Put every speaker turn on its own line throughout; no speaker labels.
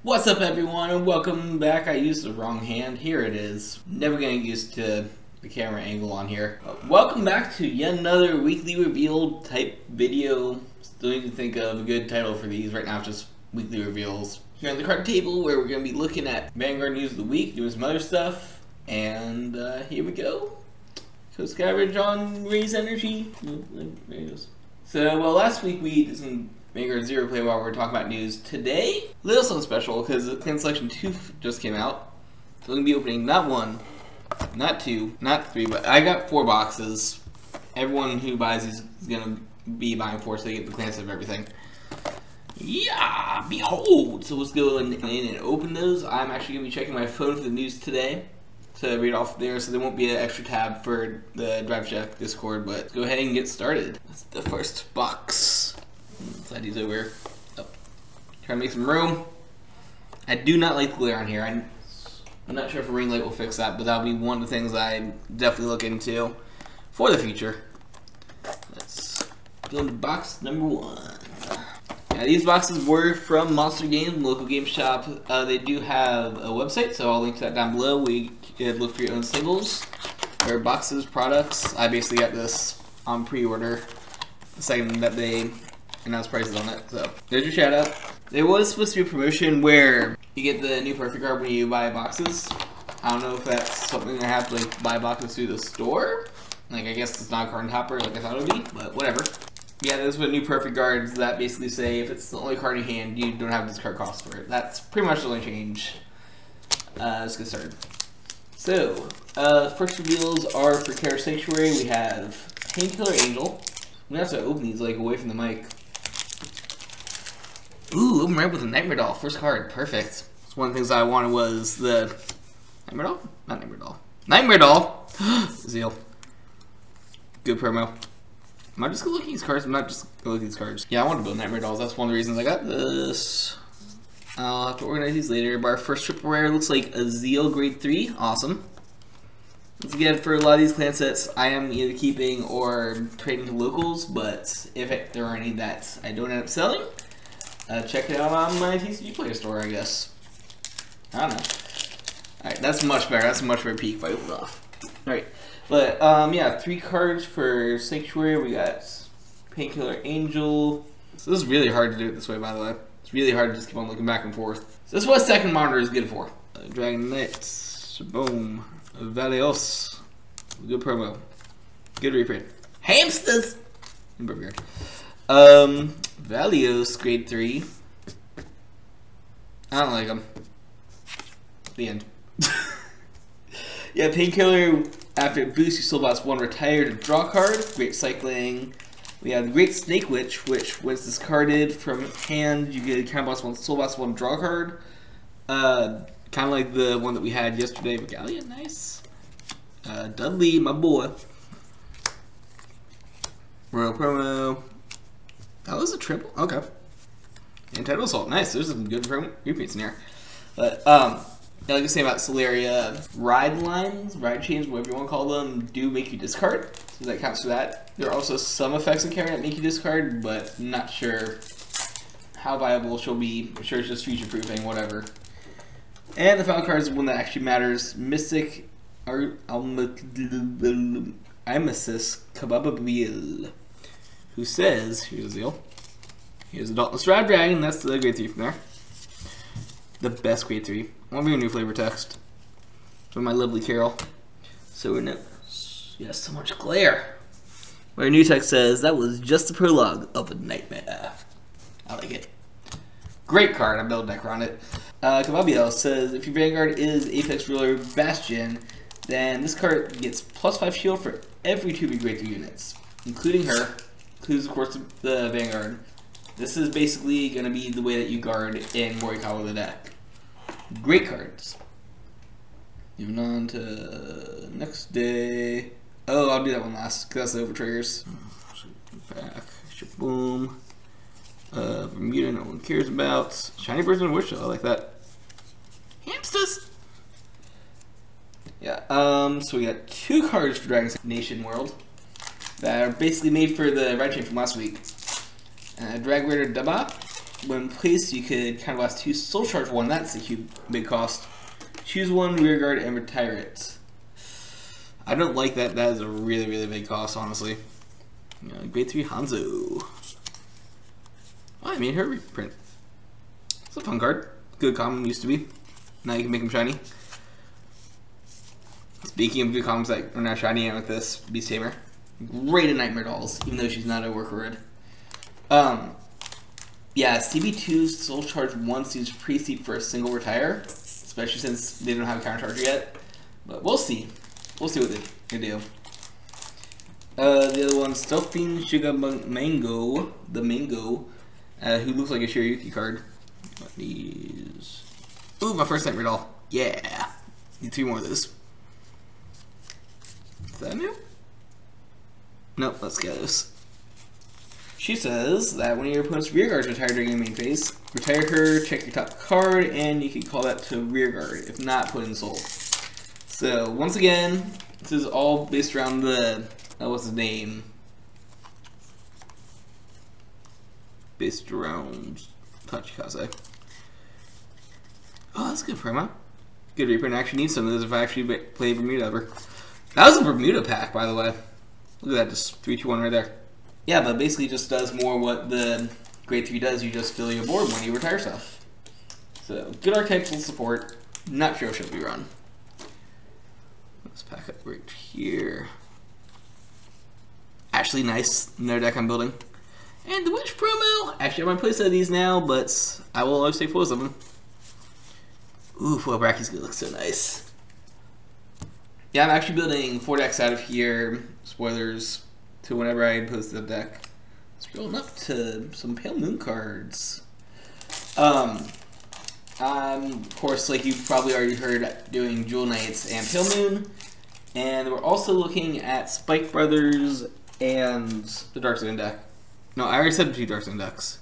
What's up, everyone, and welcome back. I used the wrong hand. Here it is. Never getting used to the camera angle on here. Welcome back to yet another weekly reveal type video. Still need to think of a good title for these. Right now it's just weekly reveals. Here on the card table where we're going to be looking at Vanguard news of the week, doing some other stuff. And here we go. So scavenge on Raise Energy. There it goes. So, well, last week we did some Vanguard Zero play while we were talking about news. Today, a little something special because Clan Selection 2 just came out. So I'm going to be opening not one, not two, not three, but I got 4 boxes. Everyone who buys these is going to be buying 4 so they get the clan of everything. Yeah, behold! So let's go in and open those. I'm actually going to be checking my phone for the news today to read off there, so there won't be an extra tab for the Drive Check Discord, but let's go ahead and get started. That's the first box. Slide these over. Oh. Try to make some room. I do not like the glare on here. I'm not sure if a ring light will fix that, but that'll be one of the things I definitely look into for the future. Let's go into box number 1. Now, these boxes were from Monster Games, local game shop. They do have a website, so I'll link to that down below. We could look for your own singles or boxes, products. I basically got this on pre-order the second that they announced prices on it. So there's your shout out. There was supposed to be a promotion where you get the new Perfect card when you buy boxes. I don't know if that's something I have to like buy boxes through the store. Like, I guess it's not a card topper like I thought it would be, but whatever. Yeah, there's new Perfect cards that basically say if it's the only card in your hand, you don't have discard cost for it. That's pretty much the only change. Let's get started. So, first reveals are for Terror Sanctuary. We have Painkiller Angel. I'm gonna have to open these like away from the mic. Ooh, open right with a Nightmare Doll. First card, perfect. So one of the things I wanted was the Nightmare Doll? Not Nightmare Doll. Nightmare Doll! Zeal. Good promo. Am I just gonna look at these cards? I'm not just gonna look at these cards. Yeah, I want to build Nightmare Dolls. That's one of the reasons I got this. I'll have to organize these later. But our first triple rare looks like a Zeal Grade 3. Awesome. Once again, for a lot of these clan sets, I am either keeping or trading to locals. But if there are any that I don't end up selling, check it out on my TCG Player Store, I guess. I don't know. Alright, that's much better. That's a much better peek if I open it off. Alright. But, yeah, 3 cards for Sanctuary. We got Painkiller Angel. So this is really hard to do it this way, by the way. It's really hard to just keep on looking back and forth. So this is what second monitor is good for. Dragon Knight. Boom. Valios. Good promo. Good reprint. Hamsters! Valios, Grade 3. I don't like them. The end. Yeah, Painkiller. After it boosts, you still boss 1 retire to draw card. Great cycling. We have Great Snake Witch, which was discarded from hand. You get kind of boss 1, soul boss 1 draw card. Kind of like the one that we had yesterday. Regalia, nice. Dudley, my boy. Royal promo. That was a triple. Okay. And Tidal Assault, nice. There's some good repeats in here. But like I say about Solaria, ride lines, ride chains, whatever you want to call them, do make you discard. So that counts for that. There are also some effects in Carry that make you discard, but I'm not sure how viable she'll be. I'm sure it's just future proofing, whatever. And the final card is one that actually matters. Mystic Imesis Kabababil, who says, here's Zeal. Here's a Dauntless Rad Dragon, that's the Grade 3 from there. The best Grade 3. I want to be a new flavor text from my lovely Carol. So we're now, yes, so much glare. Where new text says, that was just the prologue of a nightmare. I like it. Great card, I built a deck around it. Kababiel says, if your Vanguard is Apex Ruler Bastion, then this card gets +5 shield for every 2 of your Grade 3 units, including her, includes of course the Vanguard. This is basically going to be the way that you guard in Morikawa the deck. Great cards. Moving on to next day. Oh, I'll do that one last, because that's the over triggers. Back. Boom. Bermuda, no one cares about. Shiny version of Wish, I like that. Hamsters! Yeah, so we got 2 cards for Dragon Nation World that are basically made for the Red Chain from last week. Drag Raider Daba when placed, you could kind of last 2 soul charge 1. That's a huge, big cost. Choose 1 rear guard and retire it. I don't like that. That is a really, really big cost, honestly. Grade 3 Hanzo. Oh, I made her reprint. It's a fun card. Good common used to be. Now you can make them shiny. Speaking of good commons that are now shiny, and with this Beast Tamer. Great at Nightmare Dolls, even though she's not a worker red. Yeah, CB2's Soul Charge 1 seems pretty steep for a single retire, especially since they don't have a counter charge yet. But we'll see. We'll see what they do. The other one, Stealthing Sugar Mango, the Mango, who looks like a Shiryuki card. These. Ooh, my first Nightmare Doll. Yeah. Need 3 more of those. Is that new? Nope, let's get this. She says that when your opponent's rear guard is retired during your main phase, retire her, check your top card, and you can call that to rear guard. If not, put in soul. So, once again, this is all based around the, what's his name? Based around Tachikaze. Oh, that's a good promo. Good reprint. I actually need some of those if I actually play Bermuda ever. That was a Bermuda pack, by the way. Look at that, just 3-2-1 right there. Yeah, but basically just does more what the Grade 3 does. You just fill your board when you retire stuff. So, good archetypal support. Not sure should be run. Let's pack up right here. Actually, nice. Another deck I'm building. And the Witch promo. Actually, I might play some of these now, but I will always take 4 of them. Ooh, foil bracke's gonna look so nice. Yeah, I'm actually building 4 decks out of here. Spoilers to whenever I post the deck. Scrolling up to some Pale Moon cards. I'm, of course, like you've probably already heard, doing Jewel Knights and Pale Moon. And we're also looking at Spike Brothers and the Dark Zone deck. No, I already said 2 Dark Zone decks.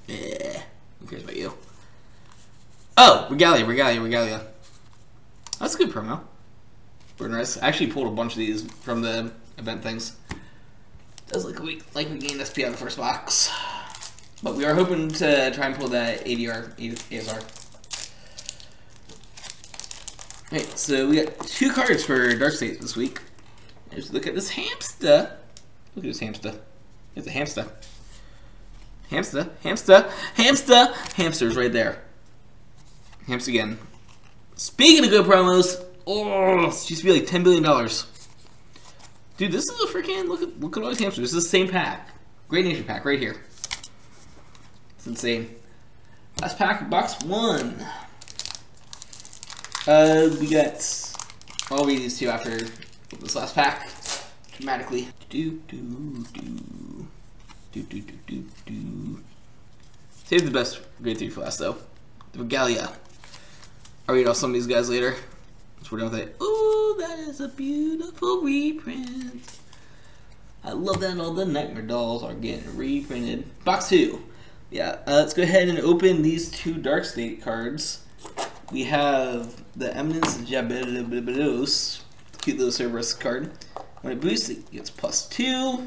Yeah, who cares about you? Oh, Regalia. That's a good promo. Burn Rice. I actually pulled a bunch of these from the event things. Does look like we gained SP out of the first box. But we are hoping to try and pull that ASR. Alright, so we got 2 cards for Dark State this week. Let's look at this hamster. Look at this hamster. It's a hamster. Hamster's right there. Hamster again. Speaking of good promos, oh, it used to be like $10 billion. Dude, this is a freaking look at all these hamsters. This is the same pack. Great Nation pack right here. It's insane. Last pack, box 1. We got. I'll read these 2 after this last pack. Dramatically. Save the best grade 3 for last though. The Regalia. I'll read off some of these guys later. So we're done with it. Ooh, that is a beautiful reprint. I love that all the Nightmare Dolls are getting reprinted. Box 2. Yeah, let's go ahead and open these 2 Dark State cards. We have the Eminence Jabelos, cute little Cerberus card. When it boosts, it gets +2.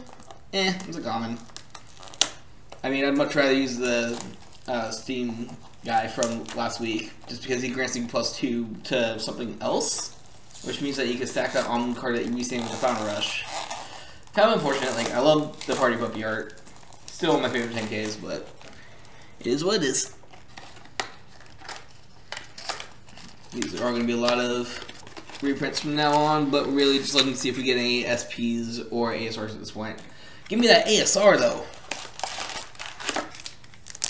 It's a common. I mean, I'd much rather use the Steam guy from last week, just because he grants you +2 to something else, which means that you can stack that on the card that you restain with the Fountain Rush. Kind of unfortunate. Like, I love the Party Puppy art. Still one of my favorite 10Ks, but it is what it is. These are going to be a lot of reprints from now on, but really just looking to see if we get any SPs or ASRs at this point. Give me that ASR though.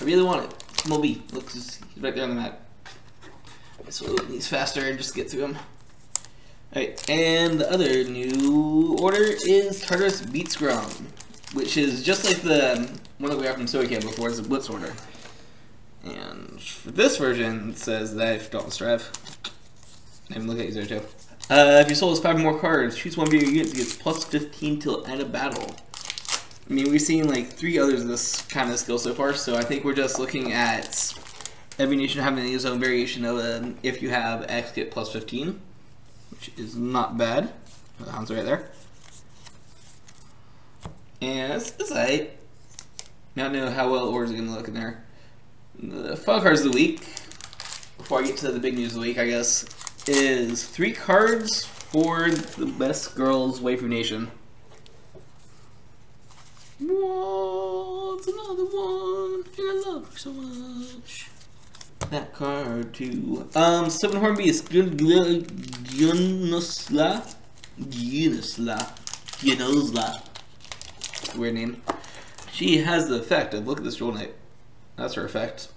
I really want it. MLB. Look, he's right there on the map. So we'll open these faster and just get through them. Alright, and the other new order is Tartarus Beats Grum, which is just like the one that we got from Soicam before. It's a Blitz order. And for this version, it says that if you don't strive, and look at these there too. If your soul has 5 more cards, choose one of your units to get +15 till end of battle. I mean, we've seen like 3 others of this kind of skill so far, so I think we're just looking at every nation having its own variation of if you have X get +15, which is not bad. The hound's right there. And it's alright. I don't know how well orders are going to look in there. The fun cards of the week, before I get to the big news of the week, I guess, is 3 cards for the best girls waifu nation. What's another one? And I love her so much. That card too. 7 Hornbeast, Yunosla. Weird name. She has the effect of, look at this Jewel Knight. That's her effect.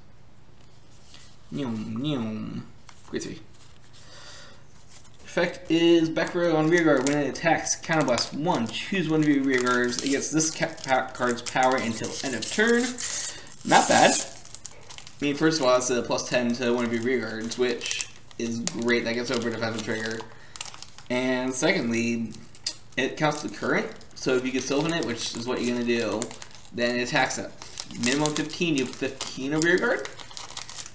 Great 3. Effect is back row on rear guard. When it attacks, counterblast 1. Choose one of your rear guards. It gets this card's power until end of turn. Not bad. I mean, first of all, it's a +10 to one of your rear guards, which is great. That gets over defensive trigger. And secondly, it counts the current. So if you get Sylvan it, which is what you're going to do, then it attacks at minimum 15. You have 15 of rear guard.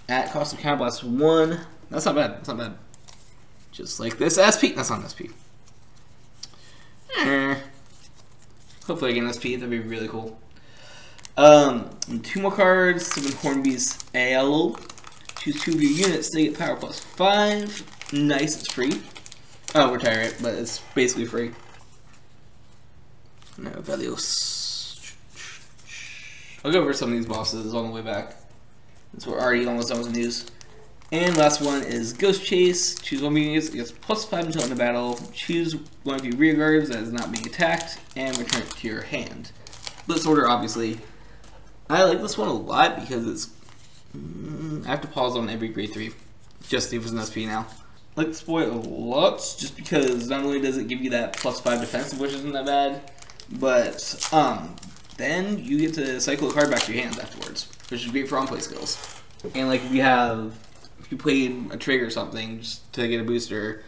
At cost of counterblast 1. That's not bad. That's not bad. Just like this SP. That's not an SP. Hopefully I get an SP. That'd be really cool. 2 more cards. 7 Hornbeast L. Choose 2 of your units. They get power +5. Nice. It's free. Oh, retire it, but it's basically free. No, Velios. I'll go over some of these bosses on the way back. Since we're already almost done with the news. And last one is Ghost Chase. Choose one of your units. It gets +5 until end of battle. Choose one of your rear guards that is not being attacked and return it to your hand. Blitz Order, obviously. I like this one a lot because it's. I have to pause on every grade 3. Just see if it's an SP now. I like this boy a lot just because not only does it give you that +5 defensive, which isn't that bad, but then you get to cycle a card back to your hands afterwards, which is great for on-play skills. And like if you played a trigger or something just to get a booster,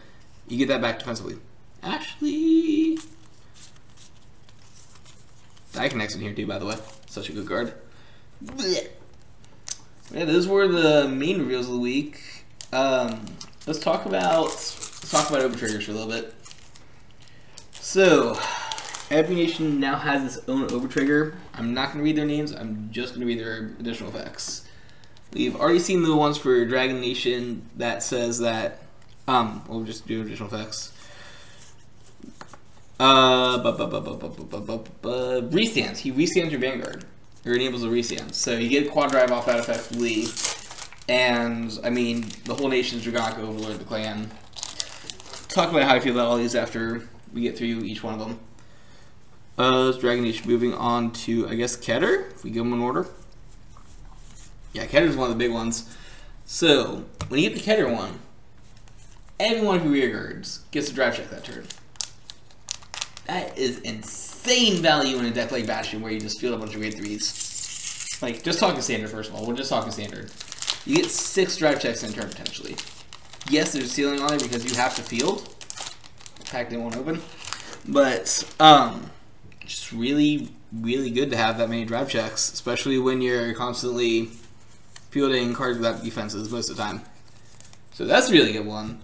you get that back defensively. Ashley! Die Connects in here too, by the way. Such a good card. Blech. Yeah, those were the main reveals of the week. Let's talk about over triggers for a little bit. So, every nation now has its own over trigger. I'm not going to read their names. I'm just going to read their additional effects. We've already seen the ones for Dragon Nation that says that. We'll just do additional effects. Restands. He restands your Vanguard, or enables a restand. So you get quad drive off that effectively. And, I mean, the whole nation's Dragonic Overlord, the clan. Talk about how I feel about all these after we get through each one of them. Dragon Nation moving on to, I guess, Keter, if we give them an order. Yeah, Ketter's one of the big ones. So, when you get the Keter one, every one of your rear guards gets a drive check that turn. That is insane value in a deck like Bastion where you just field a bunch of grade 3s. Like, just talking standard first of all. We're just talking standard. You get 6 drive checks in turn potentially. Yes, there's a ceiling on it because you have to field. Pack didn't want to open. But, just really, really good to have that many drive checks, especially when you're constantly fielding cards without defenses most of the time. So that's a really good one.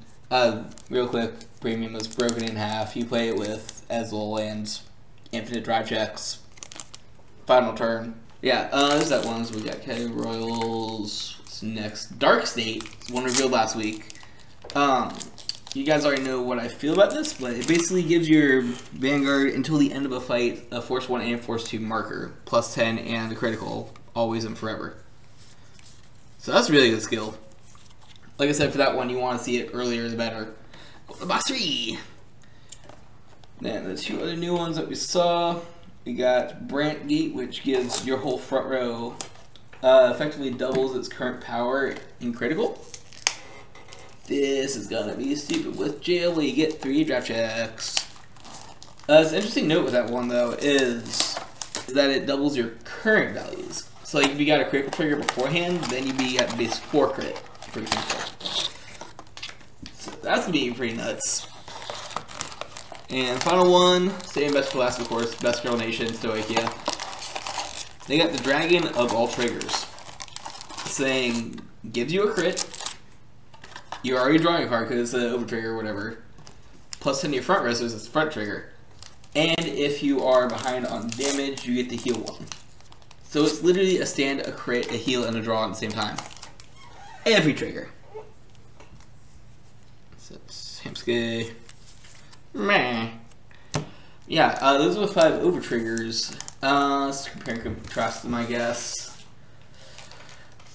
Real quick, Premium is broken in half. You play it with Ezel and infinite drive checks. Final turn. Yeah, there's that one. So we got K Royals. What's next? Dark State, one revealed last week. You guys already know what I feel about this, but it basically gives your Vanguard until the end of a fight a Force 1 and Force 2 marker, +10 and a critical, always and forever. So that's a really good skill. Like I said, for that one, you want to see it earlier the better. Go to box 3! Then the 2 other new ones that we saw, we got Brant Gate, which gives your whole front row effectively doubles its current power in critical. This is gonna be stupid with jail where you get 3 draft checks. An interesting note with that one though is that it doubles your current values. So like if you got a critical trigger beforehand, then you'd be at base 4 crit, for example. So that's gonna be pretty nuts. And final one, same best for last, of course, best girl nation, Stoichia. They got the Dragon of all triggers, saying gives you a crit. You're already drawing a card because it's an over trigger or whatever. +10 to your front row, so it's front trigger. And if you are behind on damage, you get to heal 1. So it's literally a stand, a crit, a heal, and a draw at the same time. Every trigger. So it's Hamsuke. Meh. Yeah, those are the 5 over triggers. Let's compare and contrast them, I guess.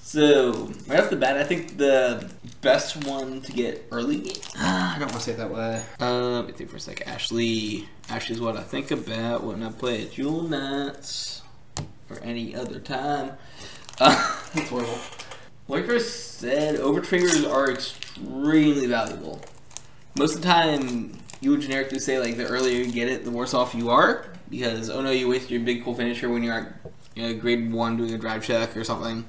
So, right off the bat, I think the best one to get early. I don't want to say it that way. Let me think for a sec. Ashley. Ashley's what I think about when I play at Jewel Nights or any other time. That's horrible. Like I said, over triggers are extremely valuable. Most of the time, you would generically say like the earlier you get it, the worse off you are, because oh no, you wasted your big cool finisher when you're at grade 1 doing a drive check or something.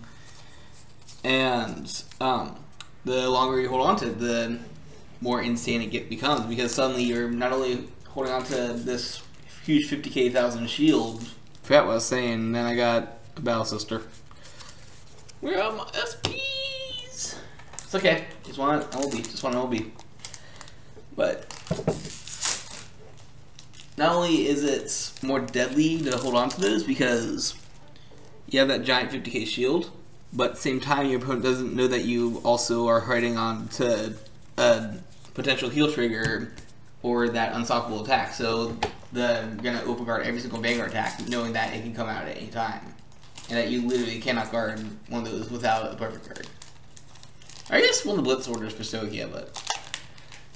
And the longer you hold on to it, the more insane it becomes, because suddenly you're not only holding on to this huge 50,000 shield. Forgot what I was saying. Then I got a Battle Sister. Where are my SPs? It's okay. Just want an LB. Just want an LB. But not only is it more deadly to hold on to this because you have that giant 50k shield, but at the same time your opponent doesn't know that you also are hiding on to a potential heal trigger or that unstoppable attack. So they're gonna overguard every single Vanguard attack, knowing that it can come out at any time, and that you literally cannot guard one of those without a perfect guard. I guess one of the Blitz orders for Stoichia, but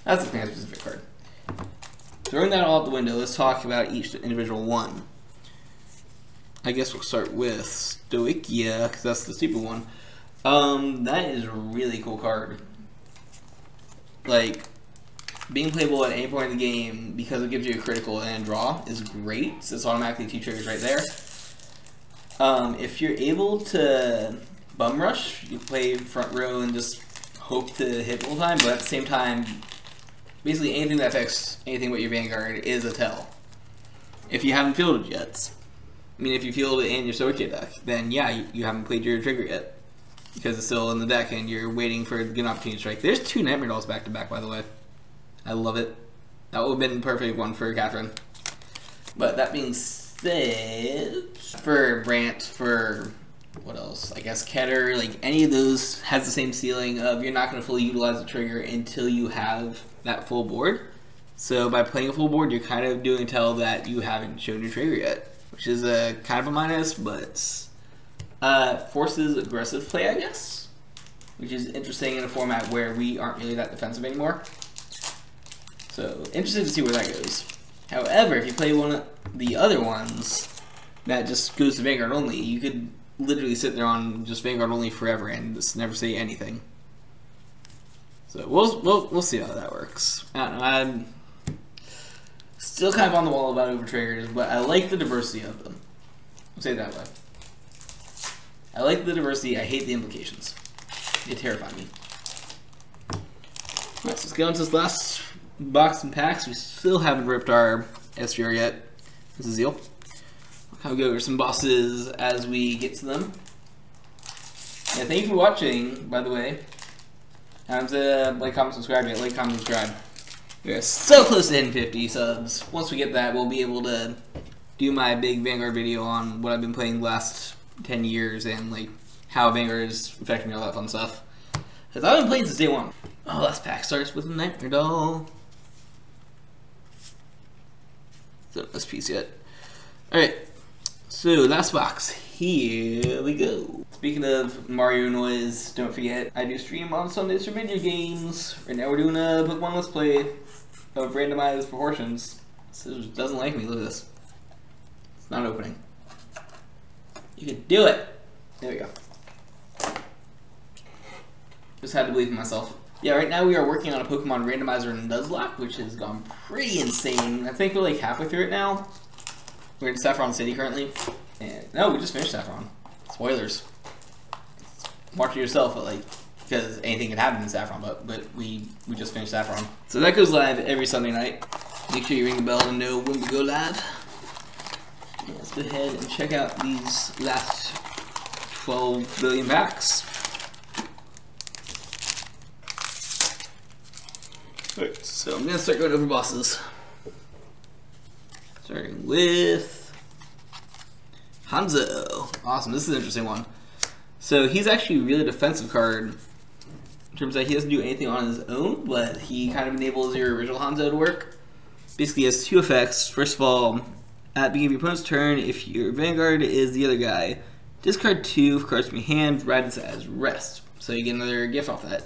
that's a fan specific card. Throwing that all out the window, let's talk about each individual one. I guess we'll start with Stoichia, because that's the stupid one. That is a really cool card. Like, being playable at any point in the game because it gives you a critical and a draw is great. So it's automatically 2 triggers right there. If you're able to bum rush, you play front row and just hope to hit the whole time, but at the same time, basically anything that affects anything but your Vanguard is a tell. If you haven't fielded yet. I mean, if you field it in your Stoichia deck, then yeah, you haven't played your trigger yet. Because it's still in the deck and you're waiting for a good opportunity to strike. There's 2 Nightmare Dolls back to back, by the way. I love it. That would have been the perfect one for Catherine. But that being said, for Brant, for what else? I guess Keter, like any of those has the same ceiling of you're not going to fully utilize the trigger until you have that full board. So by playing a full board, you're kind of doing a tell that you haven't shown your trigger yet, which is a kind of a minus, but forces aggressive play, I guess, which is interesting in a format where we aren't really that defensive anymore. So interested to see where that goes. However, if you play one of the other ones that just goes to Vanguard only, you could literally sit there on just Vanguard only forever and just never say anything. So we'll see how that works. I don't know, I'm still kind of on the wall about over triggers, but I like the diversity of them. I'll say it that way. I like the diversity. I hate the implications. They terrify me. Alright, so let's go into this last box and packs. We still haven't ripped our SGR yet. This is Zeal. I'll go over some bosses as we get to them. Yeah, thank you for watching, by the way. Like, comment, subscribe. Yeah, like, comment, subscribe. We're so close to hitting 50 subs. Once we get that, we'll be able to do my big Vanguard video on what I've been playing the last 10 years and like how Vanguard is affecting me, all that fun stuff. Because I've been playing since day 1. Oh, last pack starts with a Nightmare Doll. Don't have this piece yet. Alright, so last box. Here we go. Speaking of Mario noise, don't forget I do stream on Sundays for video games. Right now we're doing a Pokemon Let's Play of randomized proportions. This doesn't like me, look at this. It's not opening. You can do it! There we go. Just had to believe in myself. Yeah, right now we are working on a Pokemon randomizer Nuzlocke, which has gone pretty insane. I think we're like halfway through it now. We're in Saffron City currently. And no, we just finished Saffron. Spoilers. Watch it yourself, but like, because anything can happen in Saffron, but we just finished Saffron. So that goes live every Sunday night. Make sure you ring the bell to know when we go live. Yeah, let's go ahead and check out these last 12 billion packs. Alright, so I'm going to start going over bosses. Starting with Hanzo. Awesome. This is an interesting one. So he's actually a really defensive card in terms that he doesn't do anything on his own, but he kind of enables your original Hanzo to work. Basically, he has two effects. First of all, at the beginning of your opponent's turn, if your Vanguard is the other guy, discard 2 cards from your hand, ride this as rest. So you get another gift off that.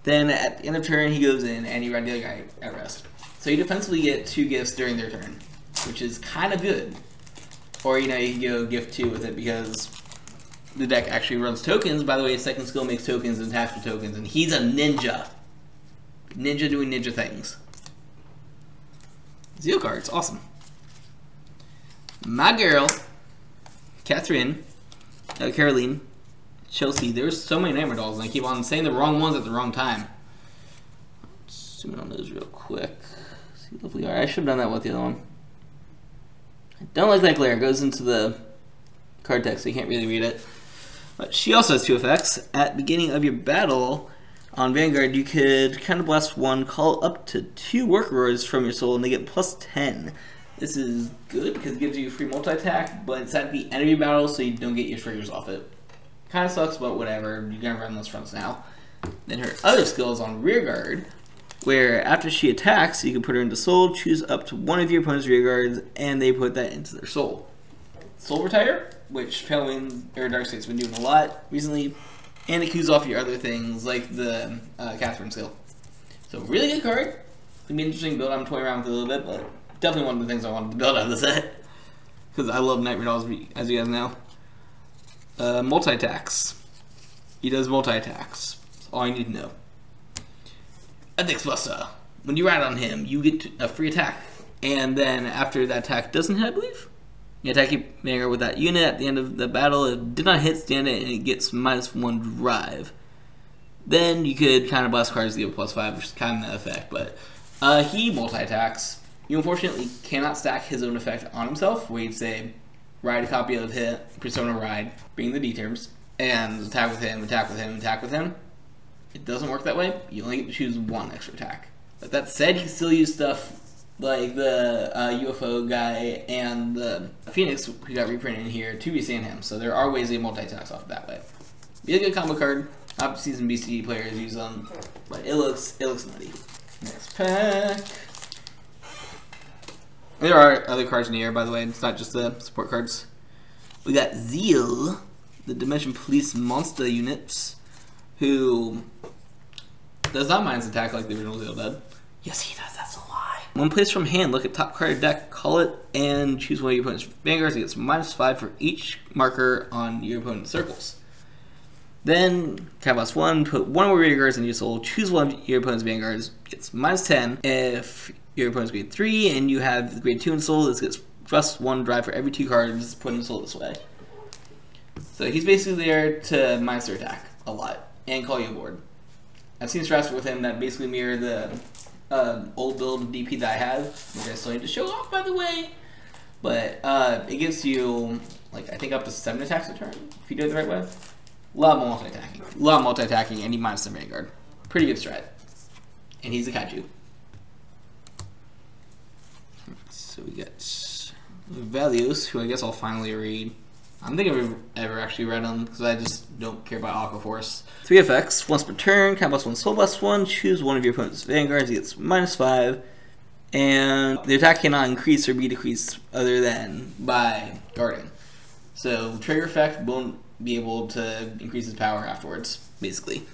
Then at the end of turn, he goes in and you ride the other guy at rest. So you defensively get 2 gifts during their turn, which is kind of good. Or, you know, you can go gift 2 with it because the deck actually runs tokens. By the way, second skill makes tokens and attached to tokens, and he's a ninja. Ninja doing ninja things. Zeal cards, awesome. My girl, Catherine, Caroline, Chelsea. There's so many Nightmare Dolls, and I keep on saying the wrong ones at the wrong time. Zoom in on those real quick. See, lovely art. I should have done that with the other one. I don't like that glare. It goes into the card text, so you can't really read it. But she also has 2 effects. At the beginning of your battle on Vanguard, you could kind of blast 1, call up to 2 work roars from your soul, and they get plus 10. This is good because it gives you free multi-attack, but it's at the end of your battle, so you don't get your triggers off it. Kind of sucks, but whatever. You're gonna run those fronts now. Then her other skill is on rear guard, where after she attacks, you can put her into soul, choose up to one of your opponent's rear guards, and they put that into their soul. Soul retire, which Palewind or Darkseid's been doing a lot recently, and it cues off your other things like the Catherine skill. So really good card. It's gonna be an interesting build. I'm toying around with it a little bit, but definitely one of the things I wanted to build out of the set because I love Nightmare Dolls, as you guys know. Multi-attacks. He does multi-attacks. That's all you need to know. Ethics Buster. When you ride on him, you get a free attack. And then after that attack doesn't hit, I believe, you attack your Vanguard with that unit at the end of the battle. It did not hit, stand it, and it gets -1 drive. Then you could kind of blast cards to give a +5, which is kind of that effect. But he multi-attacks. You unfortunately cannot stack his own effect on himself, where you'd say, ride a copy of hit, Persona Ride, bring the D terms, and attack with him, attack with him, attack with him. It doesn't work that way. You only get to choose 1 extra attack. But that said, you can still use stuff like the UFO guy and the Phoenix, who got reprinted in here, to resand him. So there are ways they multi-attacks off that way. Be a good combo card. I've seen some BCD players use them, but it looks nutty. Next pack. There are other cards in here, by the way. It's not just the support cards. We got Zeal, the Dimension Police monster units, who does not mind his attack like the original Zeal did. Yes, he does. That's a lie. When placed from hand, look at top card of deck, call it, and choose one of your opponent's Vanguards. It gets -5 for each marker on your opponent's circles. Then, Cavas 1, put 1 more Vanguards in your soul, choose one of your opponent's Vanguards, gets -10. If your opponent's grade 3 and you have the grade 2 in soul, this gets +1 drive for every 2 cards put in soul this way. So he's basically there to minus their attack a lot and call you aboard. I've seen strats with him that basically mirror the old build DP that I have, which I still need to show off, by the way. But it gives you, like, I think up to 7 attacks a turn if you do it the right way. A lot of multi-attacking. A lot of multi-attacking, and he minus the Vanguard. Pretty good strat. And he's a kaiju. So we got Valios, who I guess I'll finally read. I don't think I've ever actually read them because I just don't care about Aqua Force. 3 effects, once per turn, Combat 1, Soul Blast 1, choose one of your opponent's Vanguards, he gets -5, and the attack cannot increase or be decreased other than by guarding. So trigger effect won't be able to increase his power afterwards, basically.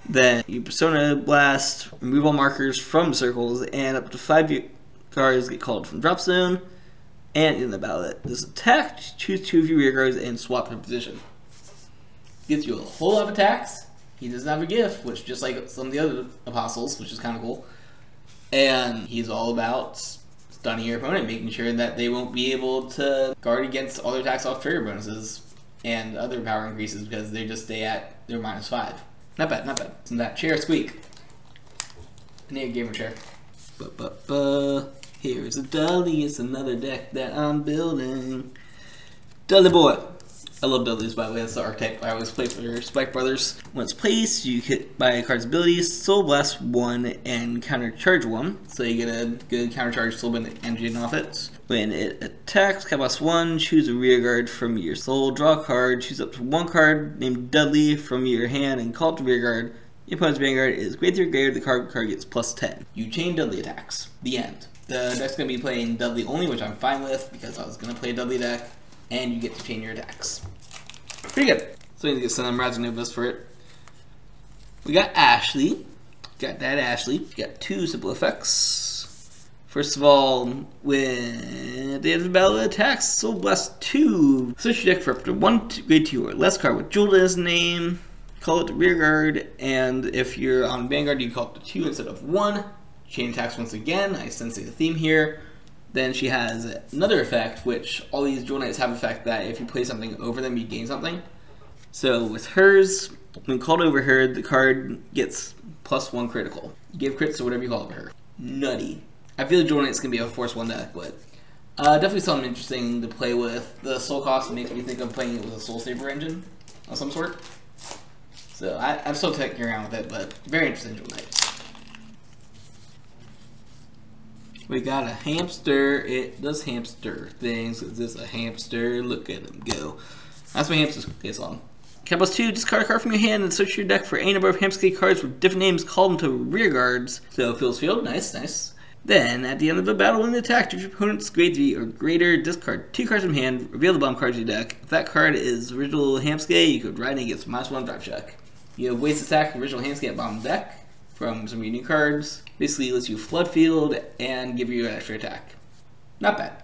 Then you Persona Blast, remove all markers from circles, and up to 5 cards get called from drop zone. And in the ballot, this attack, choose 2 of your rear guards and swap their position. Gets you a whole lot of attacks. He doesn't have a gift, which just like some of the other apostles, which is kind of cool. And he's all about stunning your opponent, making sure that they won't be able to guard against all their attacks off trigger bonuses and other power increases because they just stay at their -5. Not bad, not bad. Isn't that chair squeak? I need a gamer chair. Here's a Dolly, it's another deck that I'm building. Dolly boy. I love Dudley's, by the way. That's the archetype I always play for Spike Brothers. When it's placed, you hit by a card's abilities, Soul Blast 1 and Counter Charge 1. So you get a good Counter Charge Soul Blast energy off it. When it attacks, Counter Blast 1, choose a rear guard from your soul, draw a card, choose up to one card named Dudley from your hand and call it to rear guard. Your opponent's Vanguard is grade 3 or greater, the card gets plus 10. You chain Dudley attacks. The end. The deck's going to be playing Dudley only, which I'm fine with because I was going to play a Dudley deck, and you get to chain your attacks. Pretty good. So we need to get some Razanovas for it. We got Ashley. Got that Ashley. We got 2 simple effects. First of all, when at the end of the battle it attacks, Soul Blast 2. Search your deck for up to 1 grade 2 or less card with Jeweled in his name. Call it to rear guard, and if you're on Vanguard, you call it to 2 instead of 1. Chain attacks once again. I sense the theme here. Then she has another effect, which all these Jewel Knights have effect that if you play something over them, you gain something. So with hers, when called over her, the card gets plus 1 critical. You give crits to whatever you call over her. Nutty. I feel Jewel Knight's going to be a Force 1 deck, but definitely something interesting to play with. The soul cost makes me think of playing it with a Soul Saber engine of some sort. So I'm still taking around with it, but very interesting Jewel Knights. We got a hamster. It does hamster things. Is this a hamster? Look at him go. That's my hamster case on. Plus 2, discard a card from your hand and search your deck for any number of hamster cards with different names. Call them to rear guards. So fills field. Nice, nice. Then, at the end of the battle, when attacked, if your opponent's grade 3 or greater, discard 2 cards from hand, reveal the bottom cards of your deck. If that card is original Hamskay, you could ride and get -1 drive check. You have waste attack, original Hamskay at bottom deck from some of your new cards. Basically, lets you flood field and give you an extra attack. Not bad.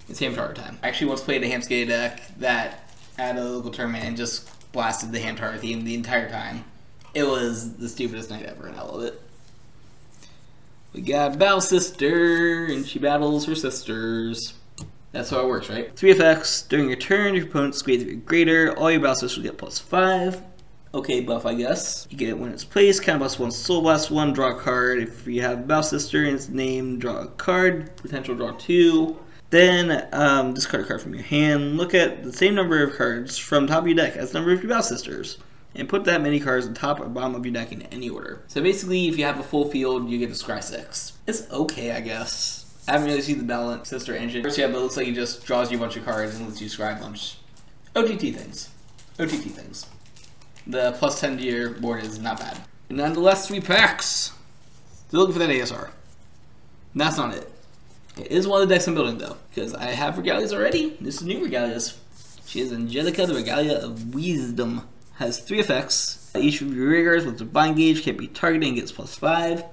It's Hamtar time. I actually once played a Hamskay deck that at a local tournament and just blasted the Hamtar theme the entire time. It was the stupidest night ever, and I love it. We got Battle Sister, and she battles her sisters. That's how it works, right? 3 effects. During your turn, your opponent's grade 3 or greater, all your Battle Sisters will get +5. Okay buff, I guess. You get it when it's placed, Counter +1, Soul Blast 1, draw a card. If you have Battle Sister and its name, draw a card, potential draw 2. Then, discard a card from your hand. Look at the same number of cards from top of your deck as the number of your Battle Sisters. And put that many cards on top or bottom of your deck in any order. So basically, if you have a full field, you get to scry 6. It's okay, I guess. I haven't really seen the Battle Sister engine. First, yeah, but it looks like it just draws you a bunch of cards and lets you scry a bunch. OTT things. OTT things. The +10 to your board is not bad. And then the last 3 packs. Still looking for that ASR. That's not it. It is one of the decks I'm building, though, because I have Regalias already. This is new Regalias. She is Angelica, the Regalia of Wisdom. Has 3 effects. Each of your riggers with Divine Gauge can't be targeted and gets +5.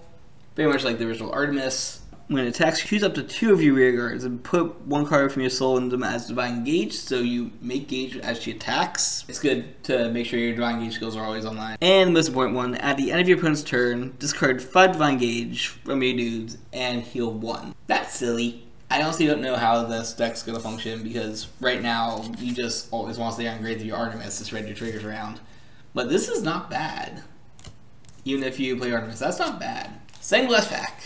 Very much like the original Artemis. When it attacks, choose up to 2 of your rear guards and put 1 card from your soul in them as Divine Gauge, so you make gauge as she attacks. It's good to make sure your Divine Gauge skills are always online. And the most important one, at the end of your opponent's turn, discard 5 Divine Gauge from your dudes and heal 1. That's silly. I honestly don't know how this deck's going to function because right now you just always want to stay on grade 3 Artemis to spread your triggers around. But this is not bad. Even if you play Artemis, that's not bad. Second last pack.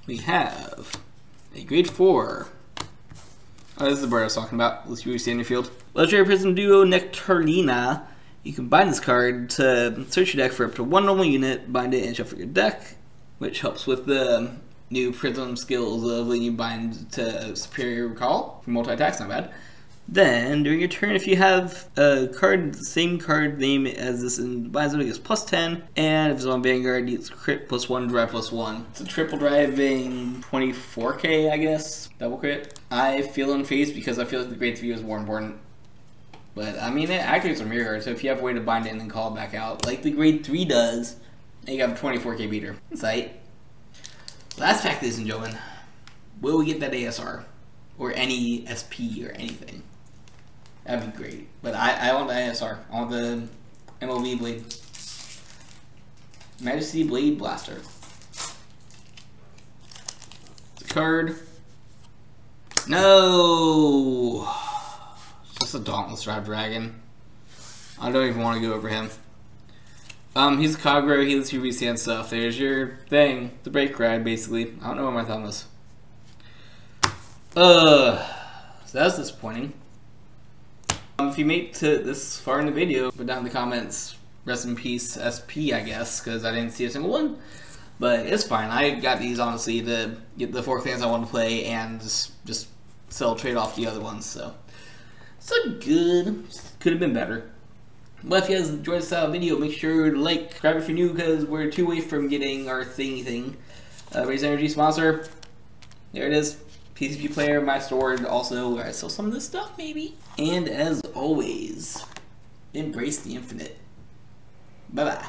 We have a grade 4. Oh, this is the bird I was talking about. Let's see what we see in your field. Legendary Prism Duo Nectarina. You can bind this card to search your deck for up to 1 normal unit, bind it, and shuffle your deck, which helps with the new Prism skills of letting you bind to Superior Recall for multi-attacks, not bad. Then, during your turn, if you have a card, the same card name as this in binds it gets +10, and if it's on Vanguard, it's crit +1, drive +1. It's a triple driving 24k, I guess, double crit. I feel unfazed because I feel like the grade 3 is more important. But, I mean, it activates on rear guard, so if you have a way to bind it and then call it back out, like the grade 3 does, and you have a 24k beater. Insight. Last pack, ladies and gentlemen. Will we get that ASR? Or any SP or anything? That'd be great. But I want the ASR. I want the MLB Blade. Majesty Blade Blaster. It's a card. No! Just a Dauntless Drive Dragon. I don't even want to go over him. He's a Kagro, he lets you resand stuff. There's your thing. The break ride, basically. I don't know where my thumb is. So that's disappointing. If you made to this far in the video, put down in the comments, rest in peace SP, I guess, because I didn't see a single one. But it's fine. I got these, honestly, to get the 4 clans I want to play and just sell, trade off the other ones. So it's a good, could have been better. But if you guys enjoyed this video, make sure to like, subscribe if you're new, because we're 2 away from getting our thingy thing. Raise Energy sponsor. There it is. PCP player, my store, also where I sell some of this stuff, maybe. And as always, embrace the infinite. Bye-bye.